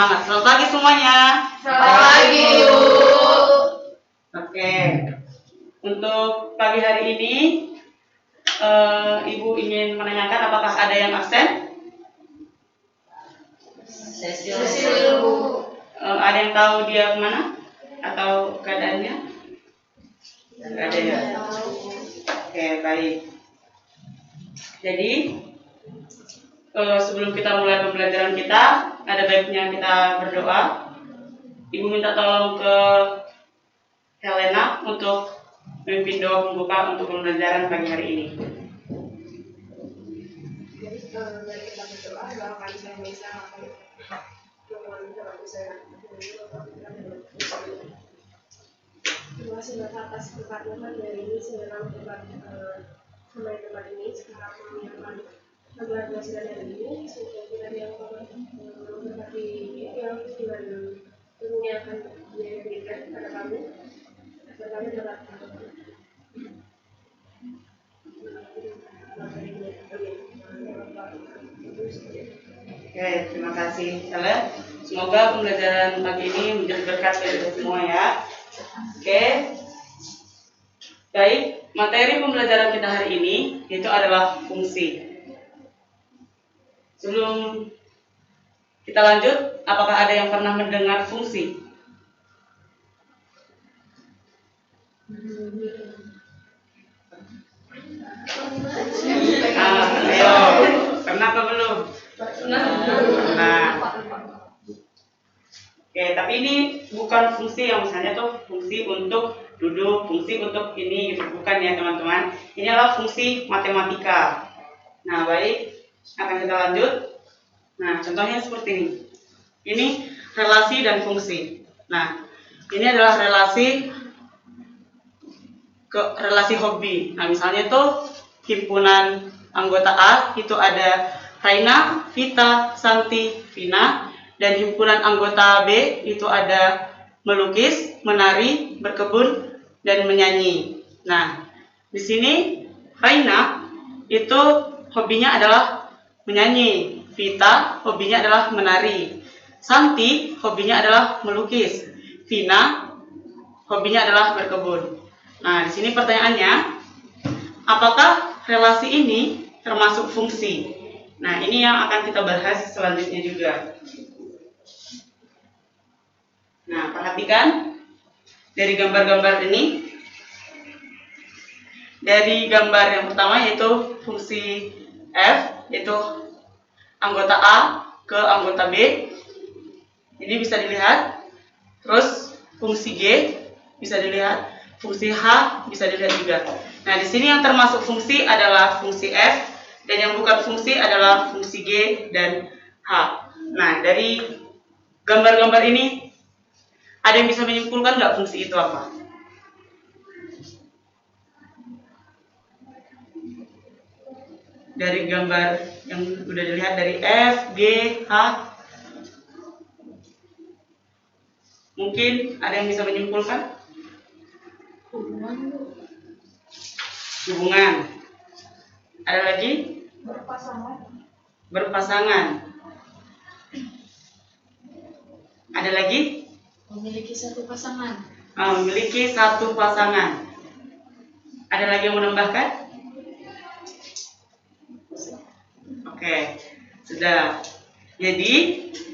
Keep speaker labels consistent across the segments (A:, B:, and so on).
A: semangat. Selamat pagi semuanya.
B: Selamat pagi, Bu.
A: Oke. Untuk pagi hari ini, Ibu ingin menanyakan apakah ada yang absen?
B: Sesi dulu.
A: Ada yang tahu dia kemana? Atau keadaannya? Tidak ada ya? Oke, baik. Jadi, sebelum kita mulai pembelajaran kita, ada baiknya kita berdoa. Ibu minta tolong ke Helena untuk memimpin doa pembuka untuk pembelajaran pagi hari ini.
C: Mari kita berdoa, doakan saya bisa terima kasih Bapak atas keberkatan dari ini sehingga sampai tempat ini sekarang menyiapkan agar belajar dari ini sehingga kita yang berkati yang dengan ilmu yang akan diberikan kepada kami agar kami dapat
A: Oke, terima kasih Helen. Semoga pembelajaran pagi ini menjadi berkat bagi kita semua ya. Oke. Baik, materi pembelajaran kita hari ini itu adalah fungsi. Sebelum kita lanjut, apakah ada yang pernah mendengar fungsi? Ayo, pernah atau belum? Nah, oke, tapi ini bukan fungsi yang misalnya tuh fungsi untuk duduk, fungsi untuk ini, gitu. Bukan ya teman-teman. Ini adalah fungsi matematika. Nah, baik, akan kita lanjut. Nah, contohnya seperti ini. Ini relasi dan fungsi. Nah, ini adalah relasi hobi. Nah, misalnya tuh himpunan anggota A itu ada Raina, Vita, Santi, Vina, dan himpunan anggota B itu ada melukis, menari, berkebun, dan menyanyi. Nah, di sini Raina itu hobinya adalah menyanyi, Vita hobinya adalah menari, Santi hobinya adalah melukis, Vina hobinya adalah berkebun. Nah, di sini pertanyaannya, apakah relasi ini termasuk fungsi? Nah, ini yang akan kita bahas selanjutnya juga. Nah, perhatikan dari gambar-gambar ini. Dari gambar yang pertama yaitu fungsi F, yaitu anggota A ke anggota B. Ini bisa dilihat. Terus fungsi G bisa dilihat. Fungsi H bisa dilihat juga. Nah, di sini yang termasuk fungsi adalah fungsi F. Dan yang bukan fungsi adalah fungsi G dan H. Nah, dari gambar-gambar ini, ada yang bisa menyimpulkan nggak fungsi itu apa? Dari gambar yang sudah dilihat dari F, G, H, mungkin ada yang bisa menyimpulkan? Hubungan. Ada lagi? Berpasangan. Ada lagi?
B: Memiliki satu pasangan.
A: Memiliki satu pasangan. Ada lagi yang menambahkan? Oke, sudah. Jadi,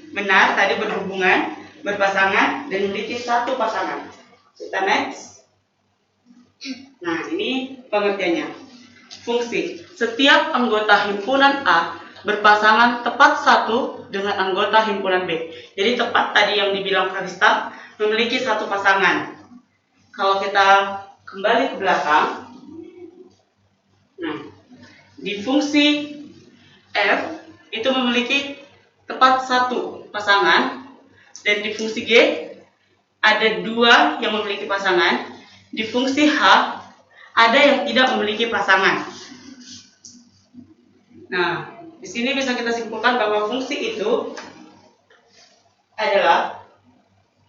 A: benar tadi berhubungan, berpasangan, dan memiliki satu pasangan. Kita next. Nah, ini pengertiannya. Fungsi. Setiap anggota himpunan A berpasangan tepat satu dengan anggota himpunan B. Jadi tepat tadi yang dibilang Karista, memiliki satu pasangan. Kalau kita kembali ke belakang, nah, di fungsi F itu memiliki tepat satu pasangan, dan di fungsi G ada dua yang memiliki pasangan. Di fungsi H ada yang tidak memiliki pasangan. Nah, di sini bisa kita simpulkan bahwa fungsi itu adalah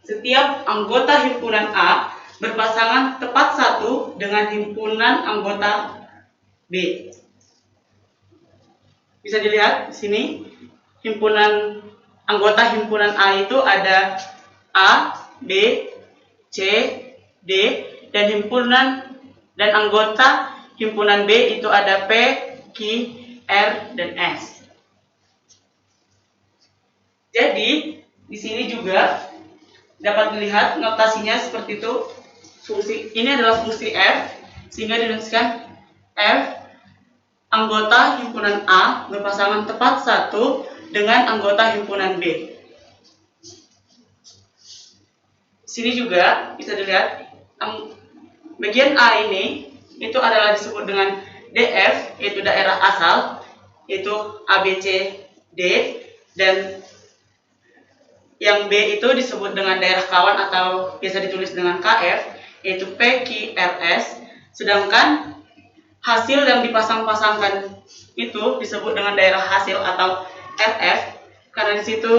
A: setiap anggota himpunan A berpasangan tepat satu dengan himpunan anggota B. Bisa dilihat di sini himpunan anggota himpunan A itu ada A, B, C, D, dan anggota himpunan B itu ada P, Q, R, dan S. Jadi di sini juga dapat dilihat notasinya seperti itu. Fungsi ini adalah fungsi F, sehingga dituliskan F anggota himpunan A berpasangan tepat satu dengan anggota himpunan B. Sini juga bisa dilihat bagian A ini itu adalah disebut dengan DF, yaitu daerah asal, yaitu A, B, C, D, dan yang B itu disebut dengan daerah kawan atau biasa ditulis dengan KF, yaitu P, Q, R, S. Sedangkan hasil yang dipasang-pasangkan itu disebut dengan daerah hasil atau RF, karena di situ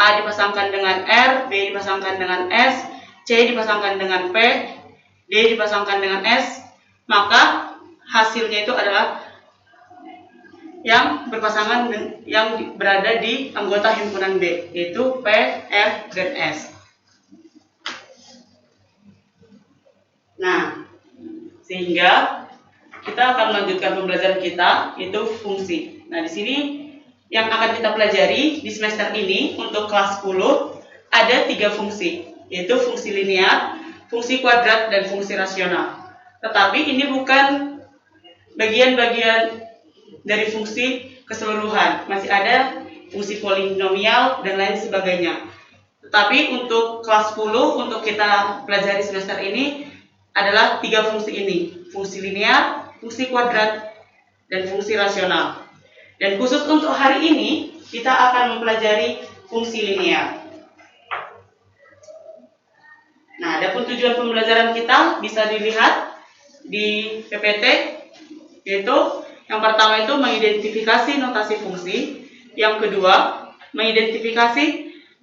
A: A dipasangkan dengan R, B dipasangkan dengan S, C dipasangkan dengan P, D dipasangkan dengan S, maka hasilnya itu adalah yang berpasangan yang berada di anggota himpunan B, yaitu P, R, dan S. Nah, sehingga kita akan melanjutkan pembelajaran kita, yaitu fungsi. Nah, di sini yang akan kita pelajari di semester ini untuk kelas 10 ada 3 fungsi, yaitu fungsi linear, fungsi kuadrat, dan fungsi rasional. Tetapi ini bukan bagian-bagian dari fungsi keseluruhan, masih ada fungsi polinomial dan lain sebagainya. Tetapi untuk kelas 10 untuk kita pelajari semester ini adalah 3 fungsi ini, fungsi linear, fungsi kuadrat, dan fungsi rasional. Dan khusus untuk hari ini kita akan mempelajari fungsi linear. Nah, adapun tujuan pembelajaran kita bisa dilihat di PPT, yaitu yang pertama itu mengidentifikasi notasi fungsi, yang kedua mengidentifikasi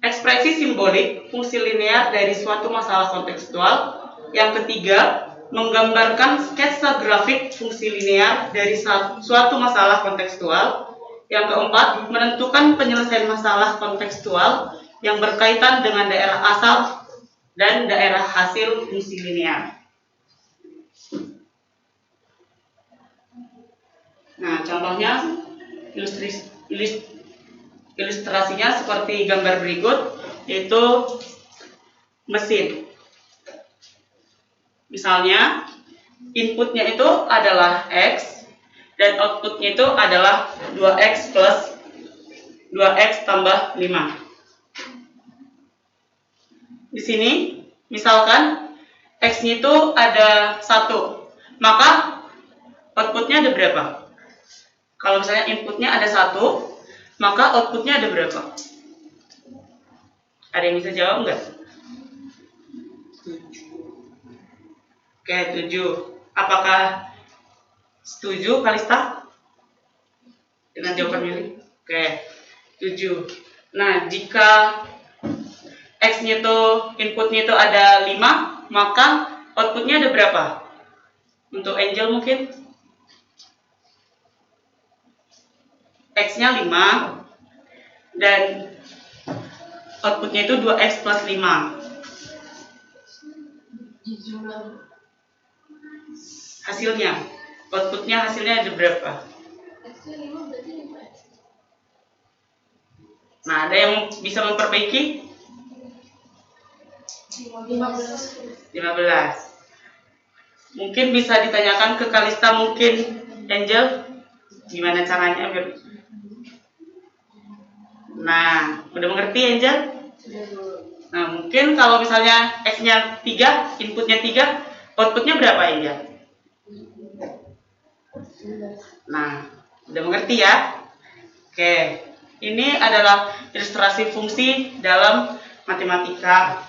A: ekspresi simbolik fungsi linear dari suatu masalah kontekstual, yang ketiga menggambarkan sketsa grafik fungsi linear dari suatu masalah kontekstual, yang keempat menentukan penyelesaian masalah kontekstual yang berkaitan dengan daerah asal dan daerah hasil fungsi linear. Nah, contohnya ilustrasinya seperti gambar berikut, yaitu mesin. Misalnya, inputnya itu adalah X, dan outputnya itu adalah 2X plus 2X tambah 5. Di sini, misalkan X-nya itu ada 1, maka outputnya ada berapa? Kalau misalnya inputnya ada 1, maka outputnya ada berapa? Ada yang bisa jawab enggak? 7. Oke, 7. Apakah setuju, Kalista? Dengan jawaban Mili? Oke, 7. Nah, jika X-nya itu, inputnya itu ada 5, maka outputnya ada berapa? Untuk Angel mungkin? X-nya 5, dan outputnya itu 2X plus 5. Hasilnya, outputnya hasilnya ada berapa? Nah, ada yang bisa memperbaiki? 15. Mungkin bisa ditanyakan ke Kalista, mungkin Angel, gimana caranya biar... Nah, udah mengerti Angel? Nah, mungkin kalau misalnya X-nya 3, inputnya 3, outputnya berapa Angel? Nah, udah mengerti ya? Oke, ini adalah ilustrasi fungsi dalam matematika.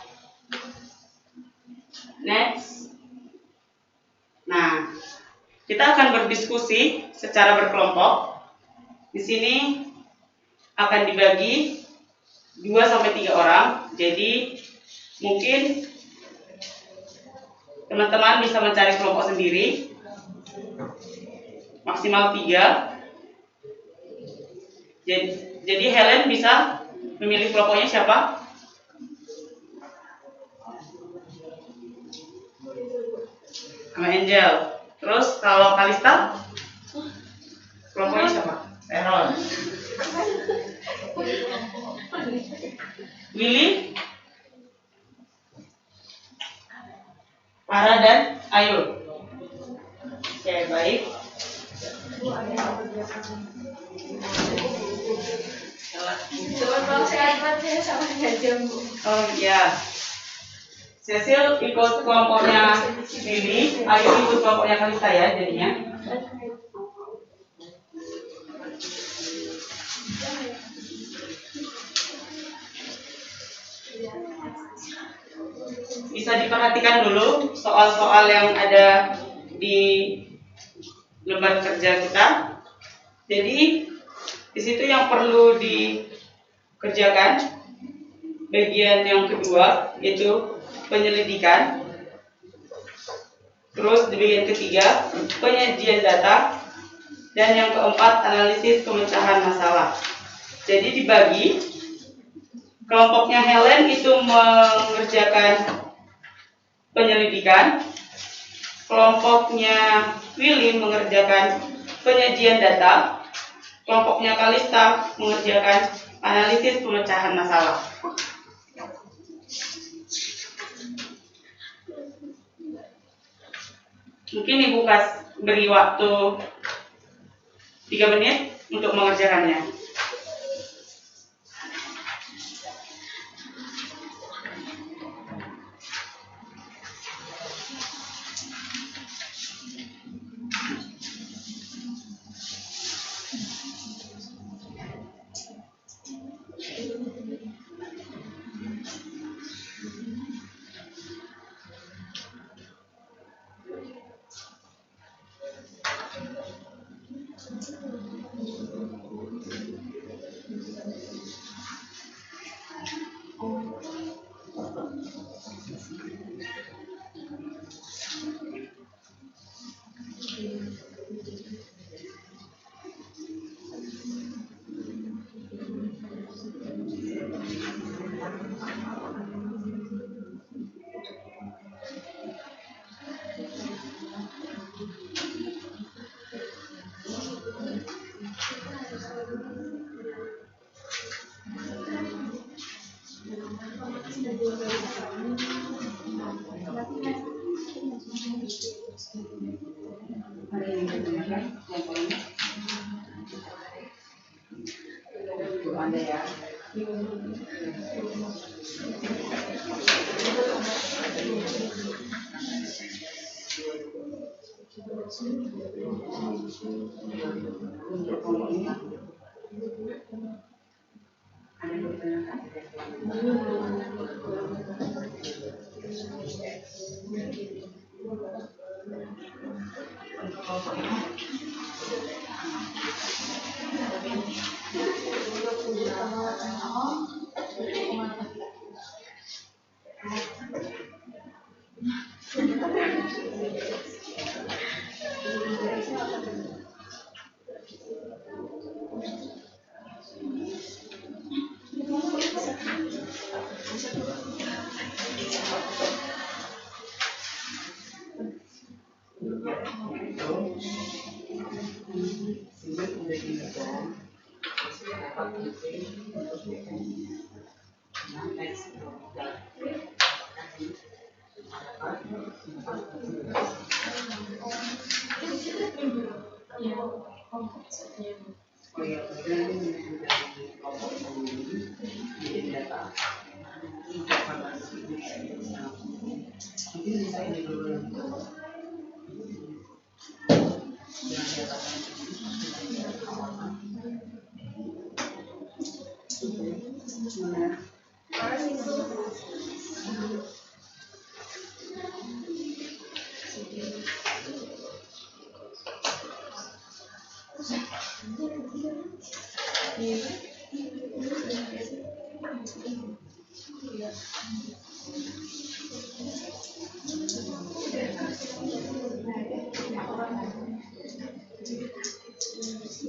A: Next. Nah, kita akan berdiskusi secara berkelompok. Di sini akan dibagi 2-3 orang. Jadi mungkin teman-teman bisa mencari kelompok sendiri, maksimal 3. Jadi Helen bisa Memilih kelompoknya siapa? Sama Angel. Terus kalau Kalista? Kelompoknya siapa? Aaron. Willy? Farah dan Ayu. Oke, baik.
C: Cuma kalau saya sama aja, Bu.
A: Oh ya. Cecil ikut kelompoknya Willy, Ayu ikut kelompoknya Kalista ya jadinya. Bisa diperhatikan dulu soal-soal yang ada di lembar kerja kita. Jadi di situ yang perlu dikerjakan bagian yang kedua yaitu penyelidikan. Terus di bagian ketiga penyajian data dan yang keempat analisis pemecahan masalah. Jadi dibagi, kelompoknya Helen itu mengerjakan penyelidikan, kelompoknya Willy mengerjakan penyajian data, kelompoknya Kalista mengerjakan analisis pemecahan masalah. Mungkin Ibu beri waktu 3 menit untuk mengerjakannya.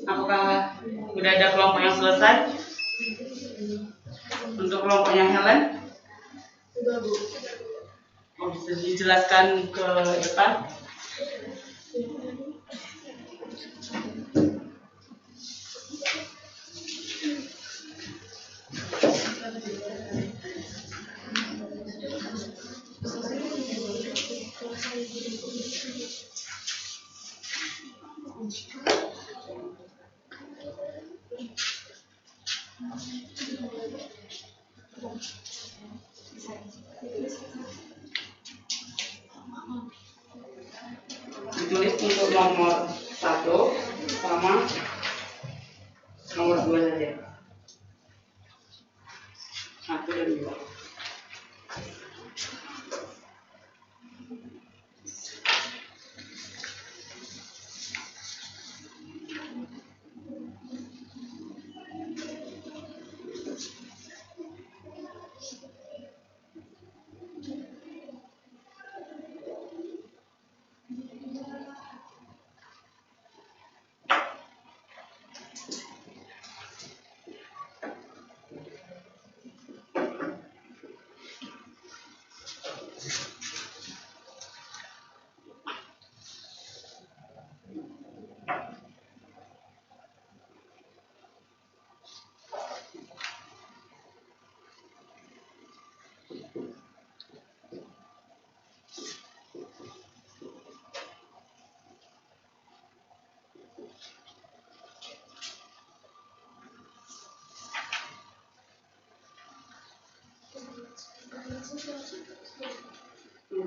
A: Apakah sudah ada kelompok yang selesai? Untuk kelompoknya Helen,
C: Sudah, Bu.
A: oh, bisa dijelaskan ke depan. Ditulis untuk nomor 1 sama nomor 2 saja. 1 dan 2.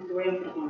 A: Dua yang pertama.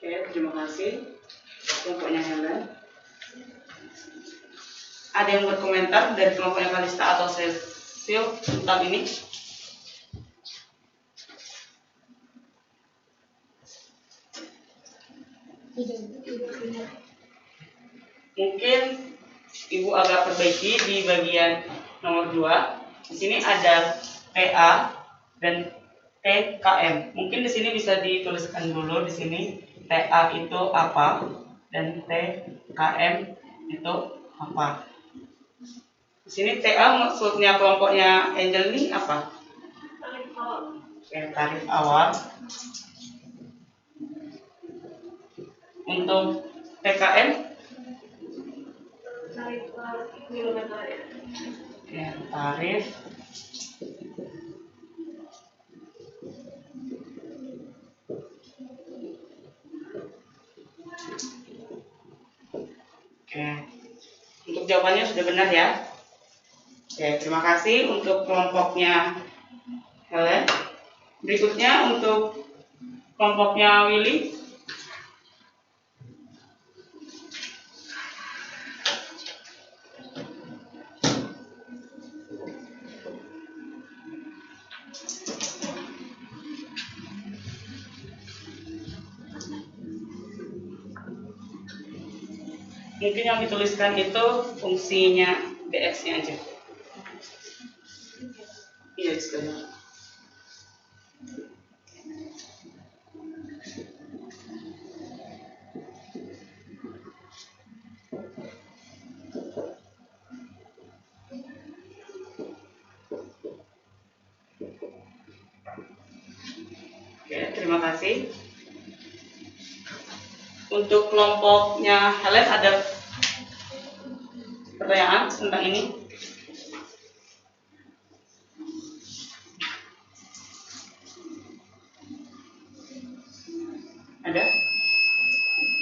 A: Oke, terima kasih kelompoknya Helen. Ada yang berkomentar dari kelompoknya Kalista atau Cecil tentang ini? Mungkin Ibu agak perbaiki di bagian nomor 2. Di sini ada TA dan TKM. Mungkin di sini bisa dituliskan dulu di sini TA itu apa dan TKM itu apa. Di sini TA maksudnya kelompoknya Angel ini apa?
C: Tarif awal.
A: Oke, tarif awal. Untuk TKM?
C: Tarif kilometer ya.
A: Ya, tarif oke. Untuk jawabannya sudah benar ya. Oke, terima kasih untuk kelompoknya Helen. Berikutnya untuk kelompoknya Willy. Mungkin yang dituliskan itu fungsinya DX-nya aja. Iya, sebenarnya. Oke, terima kasih. Untuk kelompoknya Helen ada pertanyaan tentang ini? Ada?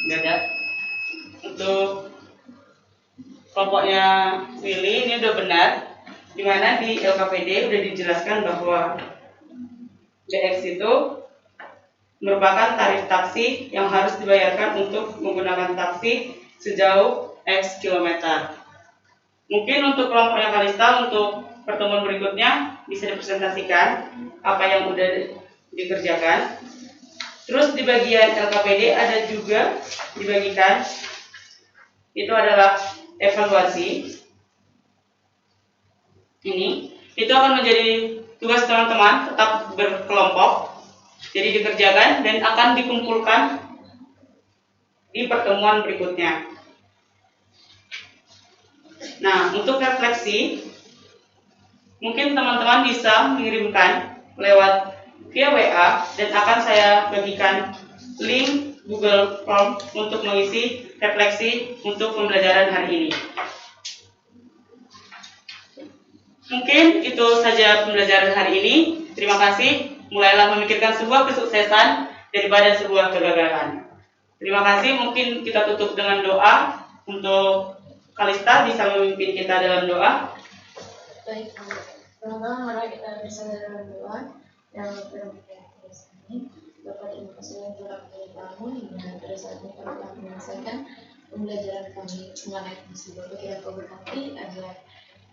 A: Nggak ada? untuk kelompoknya Willy ini udah benar, dimana di LKPD udah dijelaskan bahwa DX itu merupakan tarif taksi yang harus dibayarkan untuk menggunakan taksi sejauh X kilometer. Mungkin untuk kelompoknya Kalista untuk pertemuan berikutnya bisa dipresentasikan apa yang udah dikerjakan. Terus di bagian LKPD ada juga dibagikan, itu adalah evaluasi. Ini itu akan menjadi tugas teman-teman tetap berkelompok. Jadi dikerjakan dan akan dikumpulkan di pertemuan berikutnya. Nah, untuk refleksi, mungkin teman-teman bisa mengirimkan lewat via WA dan akan saya bagikan link Google Form untuk mengisi refleksi untuk pembelajaran hari ini. Mungkin itu saja pembelajaran hari ini. Terima kasih. Mulailah memikirkan sebuah kesuksesan daripada sebuah kegagalan. Terima kasih. Mungkin kita tutup dengan doa. Untuk Kalista bisa memimpin kita dalam doa.
B: Baik, pertama mari kita bersama dalam doa yang berbicara ini. Bapak terima kasih telah memberi kami dengan pada saat ini kami telah menyelesaikan pembelajaran kami mengenai fungsi Bapak yang kau berkati agar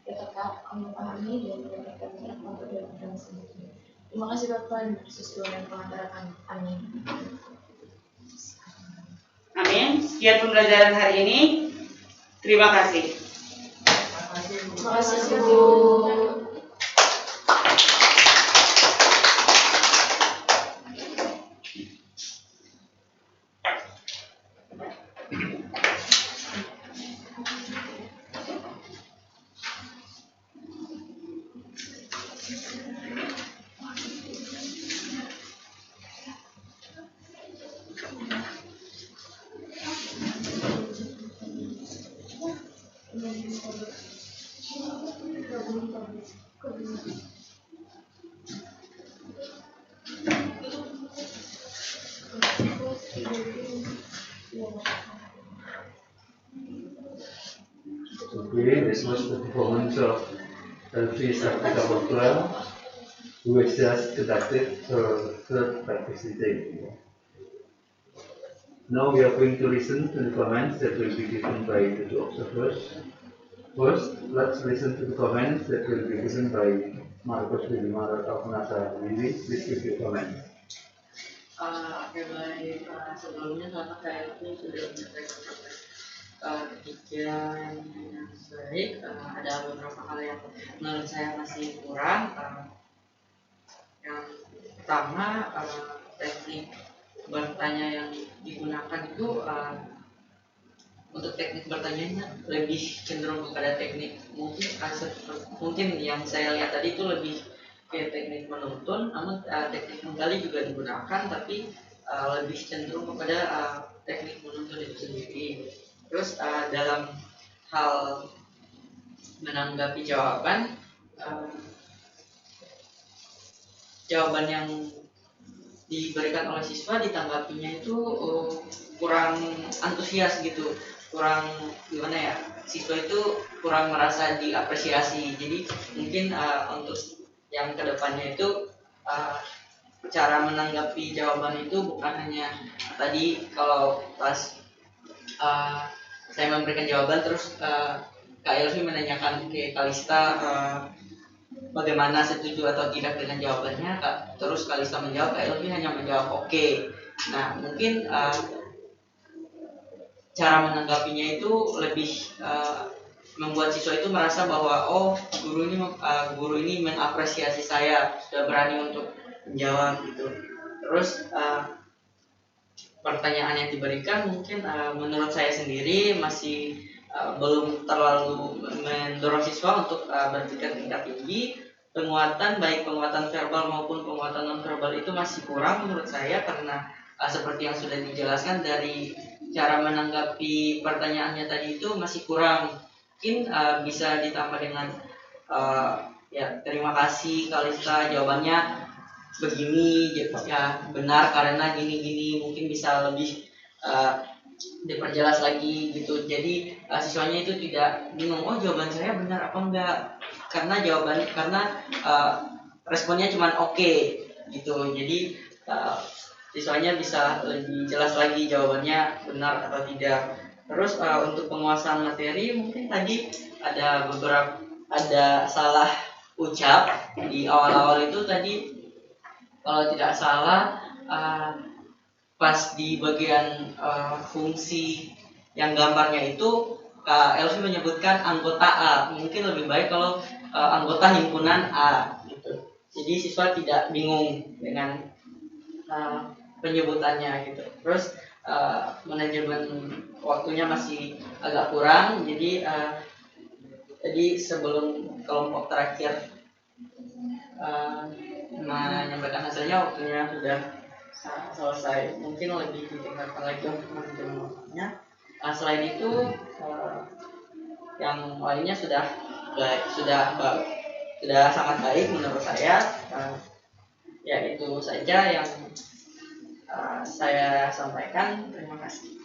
B: kita memahami dan mendapatkan manfaat dari kami sendiri. Terima kasih Bapak Yesus Tuhan yang pengantar kami. Amin.
A: Amin. Sekian pembelajaran hari ini. Terima kasih.
B: Terima kasih Bu.
D: Okay, this was the performance of Elfie Saktika Bokla, who was just conducted her third practice sitting. Now we are going to listen to the comments that will be given by the two observers. First, let's listen to the comments that will be given by Marcos Widimar of NASA. Willy, please give your comments.
E: Baik, sebelumnya karena saya ini sudah menyampaikan pikiran yang baik, ada beberapa hal yang menurut saya masih kurang. Yang pertama, teknik bertanya yang digunakan itu untuk teknik bertanyanya lebih cenderung kepada teknik mungkin yang saya lihat tadi itu lebih ke teknik menuntun, namun teknik menggali juga digunakan, tapi lebih cenderung kepada teknik menuntun itu sendiri. Terus dalam hal menanggapi jawaban yang diberikan oleh siswa, ditanggapinya itu kurang antusias gitu, kurang gimana ya, siswa itu kurang merasa diapresiasi. Jadi mungkin untuk yang kedepannya itu cara menanggapi jawaban itu bukan hanya tadi kalau pas saya memberikan jawaban terus Kak Elvi menanyakan ke Kalista bagaimana setuju atau tidak dengan jawabannya, terus Kalista menjawab, Kak Elvi hanya menjawab oke. Nah mungkin cara menanggapinya itu lebih membuat siswa itu merasa bahwa guru ini mengapresiasi saya, sudah berani untuk menjawab gitu. Terus pertanyaan yang diberikan mungkin menurut saya sendiri masih belum terlalu mendorong siswa untuk berpikir tingkat tinggi. Baik penguatan verbal maupun penguatan non verbal itu masih kurang menurut saya, karena seperti yang sudah dijelaskan dari cara menanggapi pertanyaannya tadi itu masih kurang. Mungkin bisa ditambah dengan ya terima kasih Kalista, jawabannya begini ya benar karena gini-gini, mungkin bisa lebih diperjelas lagi gitu. Jadi siswanya itu tidak bingung, oh jawaban saya benar apa enggak, karena responnya cuma oke gitu. Jadi siswanya bisa lebih jelas lagi jawabannya benar atau tidak. Terus untuk penguasaan materi mungkin tadi ada salah ucap di awal-awal itu tadi, kalau tidak salah pas di bagian fungsi yang gambarnya itu Kak Elvi menyebutkan anggota A. Mungkin lebih baik kalau anggota himpunan A gitu. Jadi siswa tidak bingung dengan penyebutannya gitu. Terus manajemen waktunya masih agak kurang, jadi sebelum kelompok terakhir menyampaikan hasilnya, waktunya sudah selesai. Mungkin lebih ditingkatkan lagi untuk manajemen waktunya. Selain itu yang lainnya sudah sangat baik menurut saya. Ya itu saja yang saya sampaikan. Terima kasih.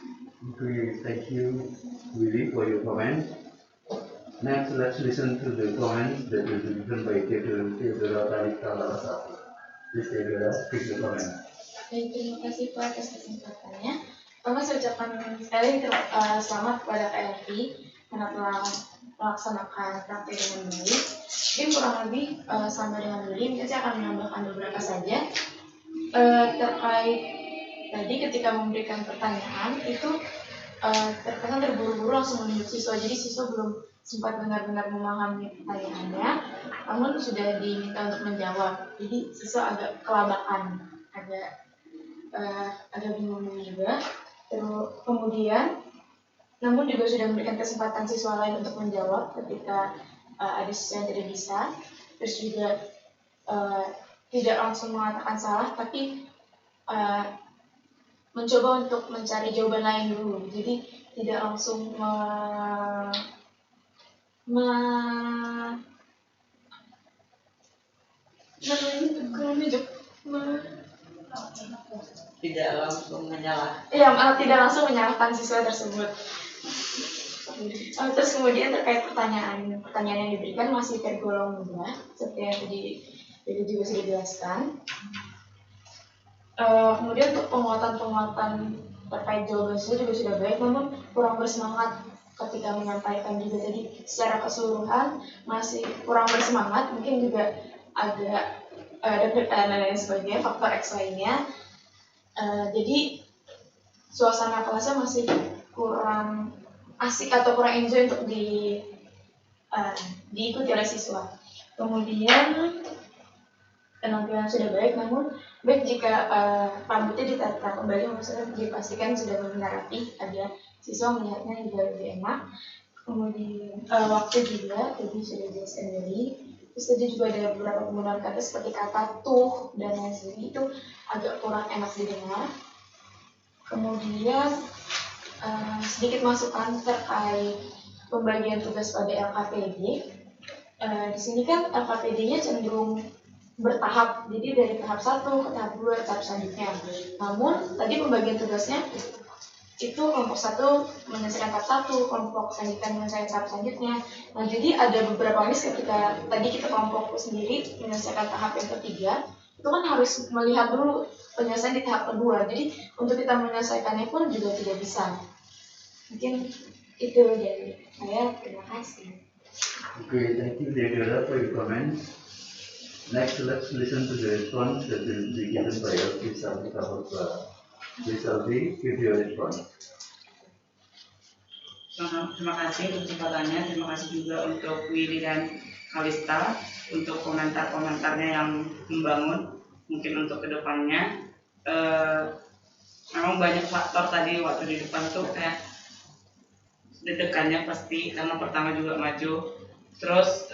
D: Okay, thank you, Willy, for your comment. Next, let's listen to the comments that will be given by Theodora Tarika Larasati. Please, Theodora, take the comment.
B: Baik, terima kasih Pak atas kesempatannya. Pertama saya ucapkan sekali selamat kepada Kak Elvi karena telah melaksanakan praktek dengan baik. Mungkin kurang lebih sama dengan Willy, mungkin saya akan menambahkan beberapa saja terkait tadi ketika memberikan pertanyaan itu terkesan terburu-buru langsung menunjuk siswa, jadi siswa belum sempat benar-benar memahami pertanyaannya, namun sudah diminta untuk menjawab, jadi siswa agak kelabakan, agak bingung juga. Terus kemudian, namun juga sudah memberikan kesempatan siswa lain untuk menjawab ketika ada siswa yang tidak bisa, terus juga tidak langsung mengatakan salah, tapi mencoba untuk mencari jawaban lain dulu, jadi tidak langsung
E: Tidak langsung menyalah.
B: Tidak langsung menyalahkan siswa tersebut. Terus kemudian terkait pertanyaan yang diberikan masih tergolong mudah, seperti yang tadi juga sudah dijelaskan. Kemudian untuk penguatan terkait jawaban siswa juga sudah baik, namun kurang bersemangat ketika menyampaikan juga tadi secara keseluruhan masih kurang bersemangat, mungkin juga agak deg-degan dan lain sebagainya, faktor X lainnya. Jadi suasana kelasnya masih kurang asik atau kurang enjoy untuk diikuti oleh siswa. Kemudian penampilan sudah baik, namun baik jika rambutnya ditata kembali, maksudnya dipastikan sudah benar rapi agar siswa melihatnya juga lebih enak. Kemudian waktu juga tadi sudah dijelaskan dari. Terus tadi juga ada beberapa penggunaan kata seperti kata tuh dan lain sebagainya, itu agak kurang enak didengar. Kemudian sedikit masukan terkait pembagian tugas pada LKPD. Di sini kan LKPD-nya cenderung bertahap, jadi dari tahap 1 ke tahap 2 ke tahap selanjutnya. Namun tadi pembagian tugasnya itu kelompok 1 menyelesaikan tahap 1, kelompok selanjutnya menyelesaikan tahap selanjutnya. Nah, jadi ada beberapa miss ketika tadi kita kelompok sendiri menyelesaikan tahap yang ketiga, itu kan harus melihat dulu penyelesaian di tahap kedua. Jadi untuk kita menyelesaikannya pun juga tidak bisa. Mungkin itu dari saya. Terima kasih.
D: Okay, thank you, Theodora, for your comments. Next, let's listen to the response that will be given by Elvi Sartika Bhagwa. Please, Elvi, give your response.
A: Terima kasih untuk kesempatannya. Terima kasih juga untuk Willy dan Kalista untuk komentar-komentarnya yang membangun. Mungkin untuk kedepannya, memang banyak faktor tadi waktu di depan tuh kayak deg-degannya pasti karena pertama juga maju. Terus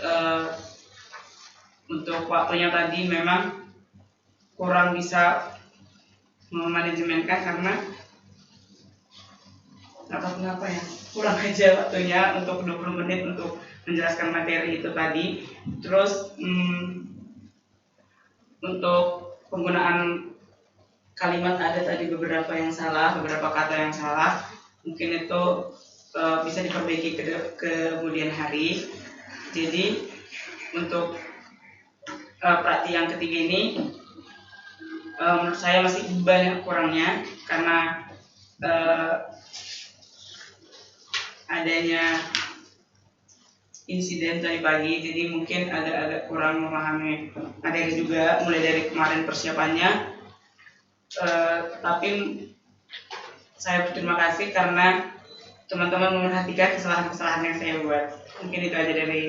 A: untuk waktunya tadi memang kurang bisa memanajemenkan karena kenapa ya, kurang aja waktunya untuk 20 menit untuk menjelaskan materi itu tadi. Terus untuk penggunaan kalimat ada tadi beberapa yang salah, beberapa kata yang salah. mungkin itu bisa diperbaiki kemudian hari. Jadi untuk praktik yang ketiga ini menurut saya masih banyak kurangnya karena adanya insiden tadi pagi, jadi mungkin agak kurang memahami materi juga mulai dari kemarin persiapannya. Tapi saya berterima kasih karena teman-teman memperhatikan kesalahan-kesalahan yang saya buat. Mungkin itu aja dari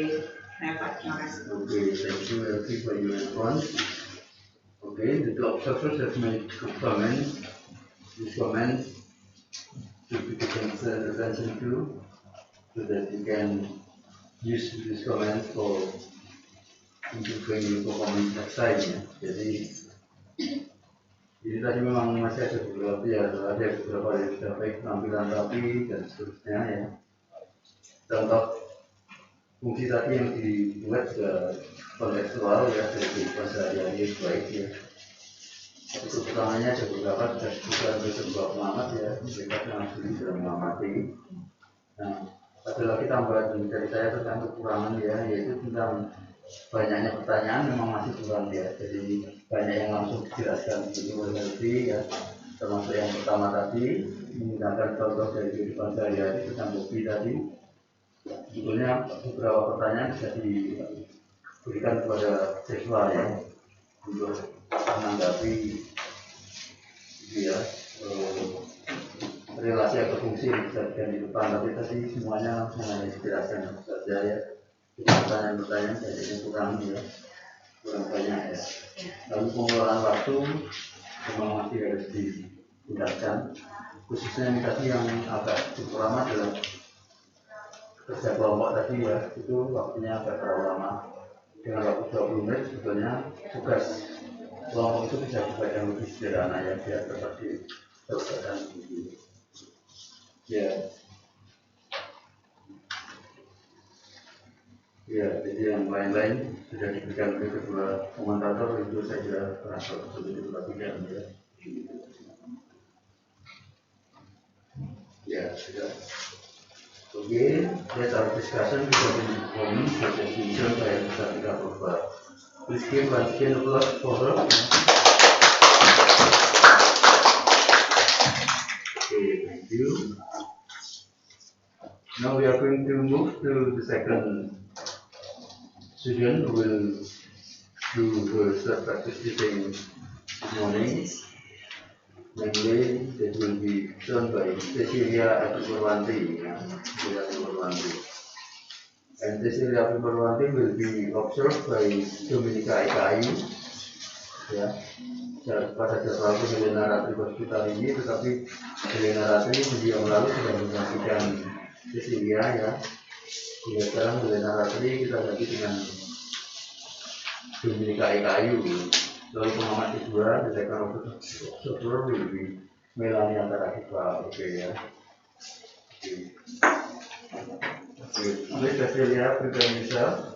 A: saya, Pak. Terima kasih.
D: Okay, thank you Elsie for your response. Okay, the two observers have made good comments. These comments should be taken attention to, so that you can use these comments for improving your performance next time. Ya. Jadi ini tadi memang masih ada beberapa yang sudah baik, penampilan rapi dan seterusnya ya. Contoh fungsi tadi yang dibuat juga kontekstual ya, dari kehidupan sehari-hari baik ya. Untuk pertamanya ada beberapa sudah disebutkan oleh sebuah pengamat ya, mereka sangat sulit dalam mengamati. Nah, ada lagi tambahan dari saya tentang kekurangan ya, yaitu tentang banyaknya pertanyaan memang masih kurang ya. Jadi banyak yang langsung dijelaskan begitu oleh Elvi ya, termasuk yang pertama tadi menggunakan contoh dari kehidupan sehari-hari tentang hobi tadi. Sebetulnya beberapa pertanyaan bisa diberikan kepada siswa ya untuk menanggapi ya relasi atau fungsi yang bisa di depan, tapi tadi semuanya hanya dijelaskan saja ya. Pertanyaan-pertanyaan jadi kurang banyak ya. Lalu pengelolaan waktu memang masih harus ditingkatkan, khususnya yang tadi yang agak cukup lama adalah kerja kelompok tadi ya, itu waktunya agak terlalu lama. Dengan waktu 20 menit sebetulnya tugas kelompok itu bisa dibaca lebih sederhana ya, biar dapat diselesaikan begitu. Ya. Ya, jadi yang lain-lain sudah diberikan oleh kedua komentator, itu saya kira perlu diperhatikan ya. Ya, sudah. Okay, let's our discussion regarding the performance of the exhibition by Sartika Purba. Please give once again applause for her. Okay, thank you. Now we are going to move to the second student who will do her self-practice teaching this morning. Mainly, that will be done by Cecilia Apipurwanti. And Cecilia Apipurwanti will be observed by Dominika Ekayu. Ya, pada jadwal Helena Ratri Hospital ini, tetapi Helena Ratri minggu yang lalu sudah menggantikan Cecilia ya. Hingga sekarang Helena Ratri kita ganti dengan Dominika Ekayu. Lalu pengamat kedua, the second observer will be Melanie Antarakipa. Okay ya. Okay. Please Cecilia, prepare yourself.